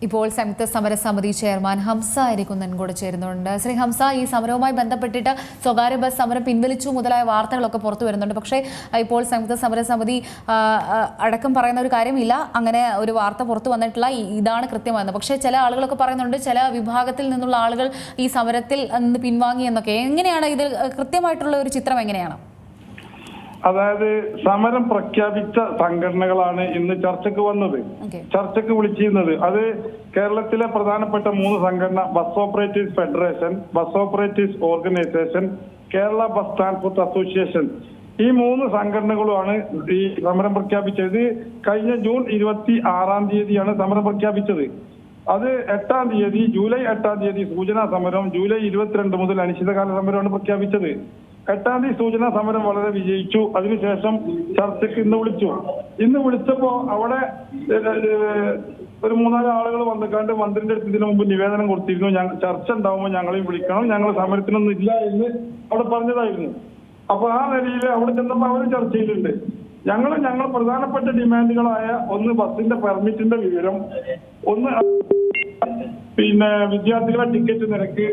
ഇപ്പോൾ സംയുക്ത സമരസമിതി ചെയർമാൻ ഹംസ അരിക്കുന്നൻ കൂടെ ചേരുന്നുണ്ട്. ശ്രീ ഹംസ, ഈ സമരവുമായി ബന്ധപ്പെട്ടിട്ട് സ്വകാര്യ ബസ് സമരം പിൻവലിച്ചു മുതലായ വാർത്തകളൊക്കെ പുറത്തു വരുന്നുണ്ട്. പക്ഷേ ഇപ്പോൾ സംയുക്ത സമരസമിതി അടക്കം പറയുന്ന ഒരു കാര്യമില്ല, അങ്ങനെ ഒരു വാർത്ത പുറത്തു വന്നിട്ടില്ല, ഇതാണ് കൃത്യമാണെന്ന്. പക്ഷേ ചില ആളുകളൊക്കെ പറയുന്നുണ്ട്, ചില വിഭാഗത്തിൽ നിന്നുള്ള ആളുകൾ ഈ സമരത്തിൽ നിന്ന് പിൻവാങ്ങി എന്നൊക്കെ. എങ്ങനെയാണ് ഇതിൽ കൃത്യമായിട്ടുള്ള ഒരു ചിത്രം എങ്ങനെയാണ്? അതായത് സമരം പ്രഖ്യാപിച്ച സംഘടനകളാണ് ഇന്ന് ചർച്ചയ്ക്ക് വന്നത്, ചർച്ചയ്ക്ക് വിളിച്ചിരുന്നത്. അത് കേരളത്തിലെ പ്രധാനപ്പെട്ട 3 സംഘടന: bus operators federation, bus operators organisation, Kerala bus transport association. ഈ 3 സംഘടനകളുമാണ് ഈ സമരം പ്രഖ്യാപിച്ചത്. കഴിഞ്ഞ ജൂൺ 26-ാം തീയതിയാണ് സമരം പ്രഖ്യാപിച്ചത്. അത് 8-ാം തീയതി, ജൂലൈ 8-ാം തീയതി സൂചനാ സമരം, ജൂലൈ 22 മുതൽ അനിശ്ചിതകാല സമരമാണ് പ്രഖ്യാപിച്ചത്. 8-ാം തീയതി സൂചനാ സമരം വളരെ വിജയിച്ചു. അതിനുശേഷം ചർച്ചയ്ക്ക് ഇന്ന് വിളിച്ചു. ഇന്ന് വിളിച്ചപ്പോ അവിടെ ഒരു 3-4 ആളുകൾ വന്നിക്കാണ്ട് മന്ത്രിന്റെ അടുത്ത് ഇതിനു മുമ്പ് നിവേദനം കൊടുത്തിരുന്നു, ചർച്ച ഉണ്ടാവുമ്പോൾ ഞങ്ങളെയും വിളിക്കണം, ഞങ്ങൾ സമരത്തിനൊന്നും ഇല്ല എന്ന് അവിടെ പറഞ്ഞതായിരുന്നു. അപ്പൊ ആ നിലയിൽ അവിടെ ചെന്നപ്പോ അവർ ചർച്ചയിലുണ്ട്. ഞങ്ങൾ പ്രധാനപ്പെട്ട ഡിമാൻഡുകളായ ഒന്ന് ബസിന്റെ പെർമിറ്റിന്റെ വിവരം, ഒന്ന് പിന്നെ വിദ്യാർത്ഥികളെ ടിക്കറ്റ് നിരക്ക്,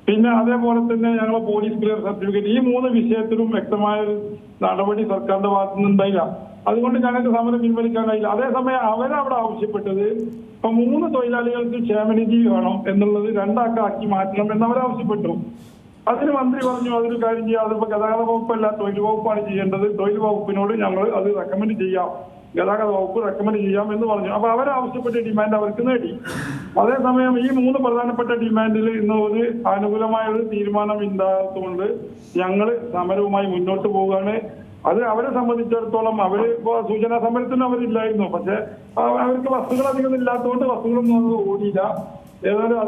പിന്നെ അതേപോലെ തന്നെ ഞങ്ങൾ പോലീസ് ക്ലിയർ സർട്ടിഫിക്കറ്റ്, ഈ 3 വിഷയത്തിലും വ്യക്തമായ നടപടി സർക്കാരിന്റെ ഭാഗത്തു നിന്നുണ്ടായില്ല. അതുകൊണ്ട് ഞങ്ങൾക്ക് സമരം പിൻവലിക്കാൻ കഴിയില്ല. അതേസമയം അവരവിടെ ആവശ്യപ്പെട്ടത് ഇപ്പൊ 3 തൊഴിലാളികൾക്ക് ക്ഷേമനിധി വേണം എന്നുള്ളത് 2 ആക്കി മാറ്റണം എന്ന് അവരാവശ്യപ്പെട്ടു. അതിന് മന്ത്രി പറഞ്ഞു, അതൊരു കാര്യം ചെയ്യാം, അതിപ്പോ ഗതാഗത വകുപ്പല്ല, തൊഴിൽ വകുപ്പാണ് ചെയ്യേണ്ടത്, തൊഴിൽ വകുപ്പിനോട് ഞങ്ങൾ അത് റെക്കമെൻഡ് ചെയ്യാം, ഗതാഗത വകുപ്പ് റെക്കമെൻഡ് ചെയ്യാം എന്ന് പറഞ്ഞു. അപ്പൊ അവരാവശ്യപ്പെട്ട ഡിമാൻഡ് അവർക്ക് നേടി. അതേസമയം ഈ 3 പ്രധാനപ്പെട്ട ഡിമാൻഡിൽ ഇന്ന് ഒരു അനുകൂലമായ ഒരു തീരുമാനം ഇല്ലാത്തതുകൊണ്ട് ഞങ്ങൾ സമരവുമായി മുന്നോട്ട് പോവുകയാണ്. അത് അവരെ സംബന്ധിച്ചിടത്തോളം അവര് ഇപ്പോ സൂചനാ സമരത്തിന് അവരില്ലായിരുന്നു, പക്ഷെ അവർക്ക് ബസ്സുകൾ അധികം ഇല്ലാത്തതുകൊണ്ട് ബസ്സുകളൊന്നും ഓടിയില്ല. ഏതായാലും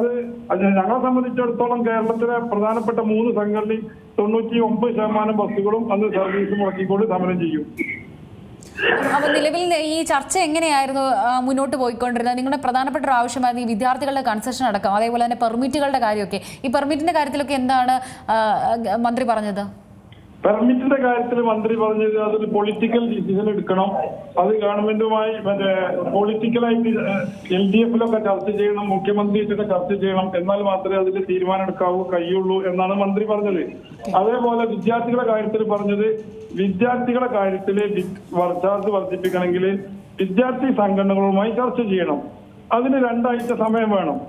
അത് ഞങ്ങളെ സംബന്ധിച്ചിടത്തോളം കേരളത്തിലെ പ്രധാനപ്പെട്ട 3 സംഘടനയിൽ 99% ബസ്സുകളും അന്ന് സർവീസ് മുടക്കിക്കൊണ്ട് സമരം ചെയ്യും. അപ്പൊ നിലവിൽ ഈ ചർച്ച എങ്ങനെയായിരുന്നു മുന്നോട്ട് പോയിക്കൊണ്ടിരുന്നത്? നിങ്ങളുടെ പ്രധാനപ്പെട്ട ഒരു ആവശ്യമായിരുന്നു ഈ വിദ്യാർത്ഥികളുടെ കൺസെഷൻ അടക്കം, അതേപോലെ തന്നെ പെർമിറ്റുകളുടെ കാര്യമൊക്കെ. ഈ പെർമിറ്റിന്റെ കാര്യത്തിലൊക്കെ എന്താണ് മന്ത്രി പറഞ്ഞത്? പെർമിറ്റിന്റെ കാര്യത്തിൽ മന്ത്രി പറഞ്ഞത് അതൊരു പൊളിറ്റിക്കൽ ഡിസിഷൻ എടുക്കണം, അത് ഗവൺമെന്റുമായി പൊളിറ്റിക്കലായിട്ട് LDF-ലൊക്കെ ചർച്ച ചെയ്യണം, മുഖ്യമന്ത്രിയൊക്കെ ചർച്ച ചെയ്യണം, എന്നാൽ മാത്രമേ അതിൽ തീരുമാനം കഴിയുള്ളൂ എന്നാണ് മന്ത്രി പറഞ്ഞത്. അതേപോലെ വിദ്യാർത്ഥികളുടെ കാര്യത്തിൽ പറഞ്ഞത്, വിദ്യാർത്ഥികളുടെ കാര്യത്തിൽ ചാർജ് വർദ്ധിപ്പിക്കണമെങ്കിൽ വിദ്യാർത്ഥി സംഘടനകളുമായി ചർച്ച ചെയ്യണം, അതിന് 2 ആഴ്ച സമയം വേണം.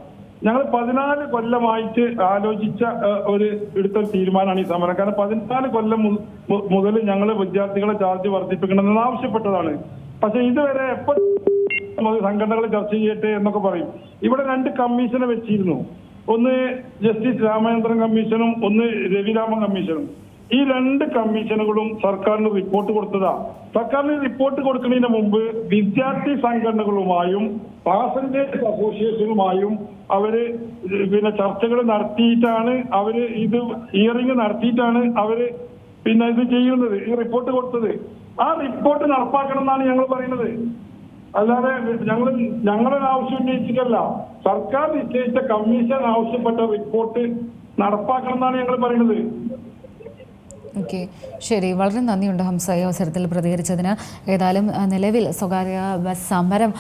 ഞങ്ങൾ 14 കൊല്ലമായിട്ട് ആലോചിച്ച എടുത്തൊരു തീരുമാനമാണ് ഈ സമരം. കാരണം 14 കൊല്ലം മുതൽ ഞങ്ങൾ വിദ്യാർത്ഥികളെ ചാർജ് വർദ്ധിപ്പിക്കണമെന്ന് ആവശ്യപ്പെട്ടതാണ്. പക്ഷെ ഇതുവരെ എപ്പോൾ സംഘടനകൾ ചർച്ച ചെയ്യട്ടെ എന്നൊക്കെ പറയും. ഇവിടെ 2 കമ്മീഷനെ വെച്ചിരുന്നു, ഒന്ന് ജസ്റ്റിസ് രാമചന്ദ്രൻ കമ്മീഷനും ഒന്ന് രവിരാമൻ കമ്മീഷനും. ഈ 2 കമ്മീഷനുകളും സർക്കാരിന് റിപ്പോർട്ട് കൊടുത്തതാ. സർക്കാരിന് റിപ്പോർട്ട് കൊടുക്കുന്നതിന് മുമ്പ് വിദ്യാർത്ഥി സംഘടനകളുമായും പാസഞ്ചേഴ്സ് അസോസിയേഷനുമായും അവര് പിന്നെ ചർച്ചകൾ നടത്തിയിട്ടാണ് അവര് ഇത് ഹിയറിംഗ് നടത്തിയിട്ടാണ് അവര് പിന്നെ ഇത് ചെയ്യുന്നത്, ഈ റിപ്പോർട്ട് കൊടുത്തത്. ആ റിപ്പോർട്ട് നടപ്പാക്കണം എന്നാണ് ഞങ്ങൾ പറയുന്നത്. അല്ലാതെ ഞങ്ങളൊരു ആവശ്യം ഉന്നയിച്ചിട്ടല്ല, സർക്കാർ നിശ്ചയിച്ച കമ്മീഷൻ ആവശ്യപ്പെട്ട റിപ്പോർട്ട് നടപ്പാക്കണം എന്നാണ് ഞങ്ങൾ പറയുന്നത്. ഓക്കെ, ശരി, വളരെ നന്ദിയുണ്ട് ഹംസ ഈ അവസരത്തിൽ പ്രതികരിച്ചതിന്. ഏതായാലും നിലവിൽ സ്വകാര്യ ബസ് സമരം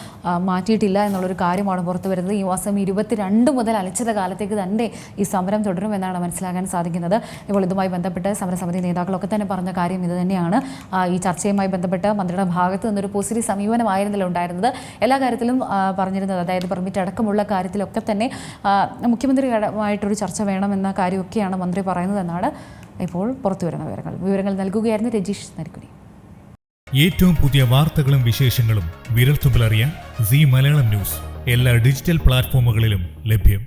മാറ്റിയിട്ടില്ല എന്നുള്ളൊരു കാര്യമാണ് പുറത്തു വരുന്നത്. ഈ മാസം 22 മുതൽ അനിശ്ചിത കാലത്തേക്ക് തന്നെ ഈ സമരം തുടരുമെന്നാണ് മനസ്സിലാക്കാൻ സാധിക്കുന്നത്. ഇപ്പോൾ ഇതുമായി ബന്ധപ്പെട്ട് സമരസമിതി നേതാക്കളൊക്കെ തന്നെ പറഞ്ഞ കാര്യം ഇത് തന്നെയാണ്. ഈ ചർച്ചയുമായി ബന്ധപ്പെട്ട് മന്ത്രിയുടെ ഭാഗത്ത് നിന്നൊരു പോസിറ്റീവ് സമീപനമായിരുന്നില്ല ഉണ്ടായിരുന്നത്. എല്ലാ കാര്യത്തിലും പറഞ്ഞിരുന്നത്, അതായത് പെർമിറ്റ് അടക്കമുള്ള കാര്യത്തിലൊക്കെ തന്നെ മുഖ്യമന്ത്രിയുമായിട്ടൊരു ചർച്ച വേണമെന്ന കാര്യമൊക്കെയാണ് മന്ത്രി പറയുന്നതെന്നാണ് ഇപ്പോൾ പുറത്തുവരുന്ന വിവരങ്ങൾ നൽകുകയായിരുന്നു രജീഷ് നരിക്കുനി. ഏറ്റവും പുതിയ വാർത്തകളും വിശേഷങ്ങളും വിരൽത്തുമ്പിലറിയാൻ സീ മലയാളം ന്യൂസ് എല്ലാ ഡിജിറ്റൽ പ്ലാറ്റ്ഫോമുകളിലും ലഭ്യം.